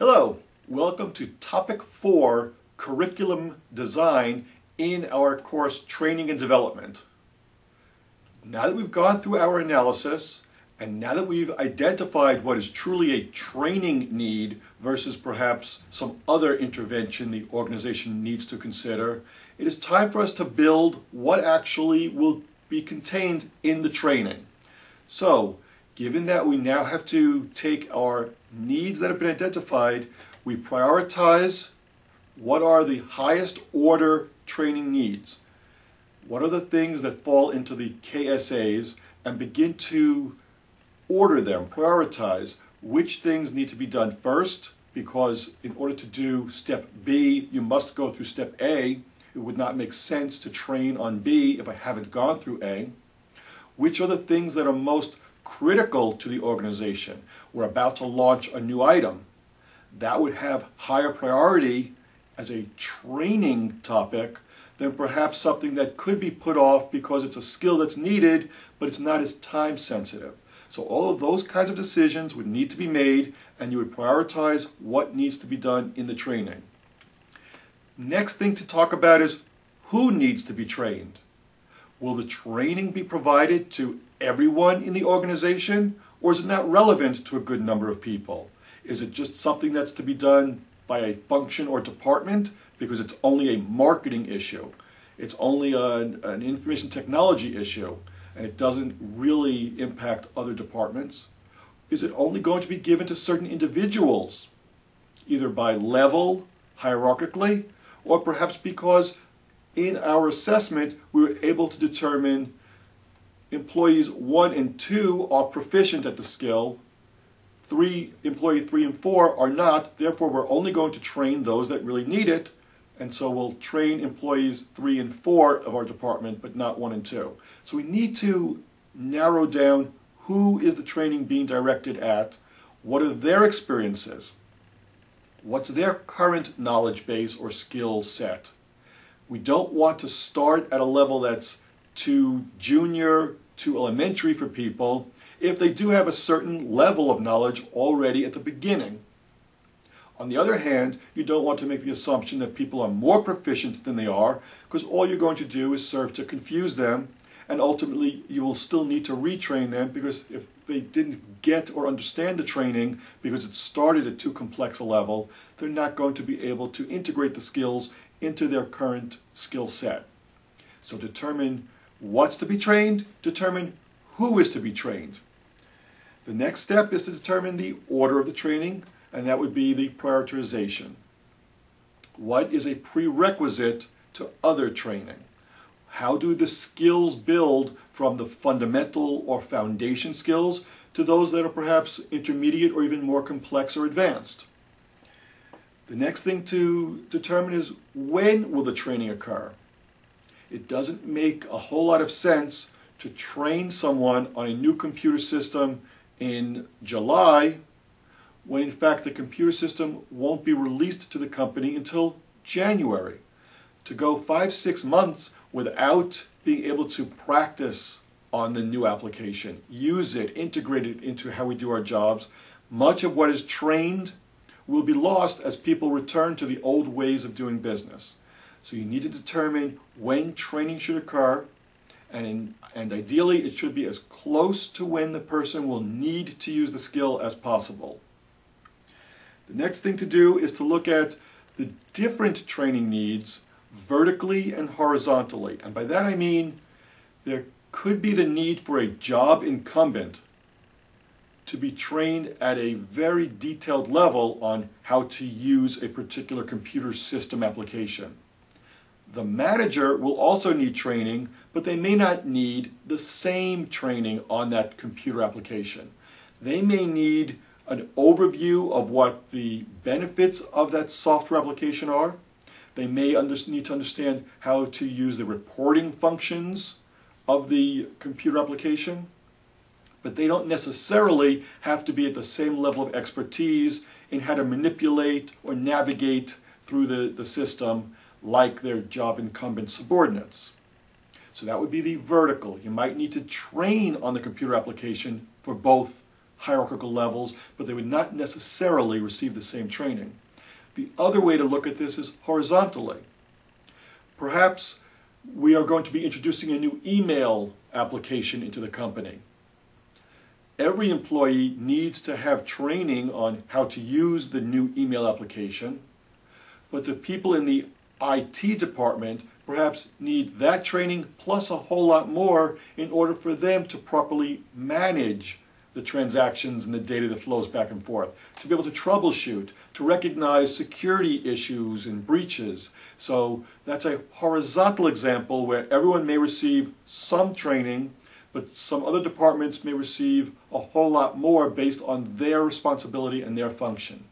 Hello, welcome to Topic 4, Curriculum Design in our course Training and Development. Now that we've gone through our analysis, and now that we've identified what is truly a training need versus perhaps some other intervention the organization needs to consider, it is time for us to build what actually will be contained in the training. So, given that we now have to take our needs that have been identified, we prioritize what are the highest order training needs. What are the things that fall into the KSAs, and begin to order them, prioritize which things need to be done first, because in order to do step B, you must go through step A. It would not make sense to train on B if I haven't gone through A. Which are the things that are most critical to the organization? We're about to launch a new item. That would have higher priority as a training topic than perhaps something that could be put off because it's a skill that's needed, but it's not as time sensitive. So all of those kinds of decisions would need to be made, and you would prioritize what needs to be done in the training. Next thing to talk about is who needs to be trained. Will the training be provided to everyone in the organization, or is it not relevant to a good number of people? Is it just something that's to be done by a function or department because it's only a marketing issue? It's only an information technology issue, and it doesn't really impact other departments? Is it only going to be given to certain individuals, either by level, hierarchically, or perhaps because in our assessment we were able to determine employees 1 and 2 are proficient at the skill, employee 3 and 4 are not, therefore we're only going to train those that really need it, and so we'll train employees 3 and 4 of our department, but not 1 and 2. So we need to narrow down who is the training being directed at, what are their experiences, what's their current knowledge base or skill set. We don't want to start at a level that's too junior, too elementary for people if they do have a certain level of knowledge already at the beginning. On the other hand, you don't want to make the assumption that people are more proficient than they are, because all you're going to do is serve to confuse them, and ultimately you will still need to retrain them, because if they didn't get or understand the training because it started at too complex a level, they're not going to be able to integrate the skills into their current skill set. So determine what's to be trained, determine who is to be trained. The next step is to determine the order of the training, and that would be the prioritization. What is a prerequisite to other training? How do the skills build from the fundamental or foundation skills to those that are perhaps intermediate or even more complex or advanced? The next thing to determine is when will the training occur? It doesn't make a whole lot of sense to train someone on a new computer system in July when in fact the computer system won't be released to the company until January. To go 5-6 months without being able to practice on the new application, use it, integrate it into how we do our jobs, much of what is trained will be lost as people return to the old ways of doing business. So you need to determine when training should occur, and ideally it should be as close to when the person will need to use the skill as possible. The next thing to do is to look at the different training needs vertically and horizontally. And by that I mean there could be the need for a job incumbent to be trained at a very detailed level on how to use a particular computer system application. The manager will also need training, but they may not need the same training on that computer application. They may need an overview of what the benefits of that software application are. They may need to understand how to use the reporting functions of the computer application, but they don't necessarily have to be at the same level of expertise in how to manipulate or navigate through the system like their job incumbent subordinates. So that would be the vertical. You might need to train on the computer application for both hierarchical levels, but they would not necessarily receive the same training. The other way to look at this is horizontally. Perhaps we are going to be introducing a new email application into the company. Every employee needs to have training on how to use the new email application, but the people in the IT department perhaps need that training plus a whole lot more in order for them to properly manage the transactions and the data that flows back and forth, to be able to troubleshoot, to recognize security issues and breaches. So that's a horizontal example where everyone may receive some training, but some other departments may receive a whole lot more based on their responsibility and their function.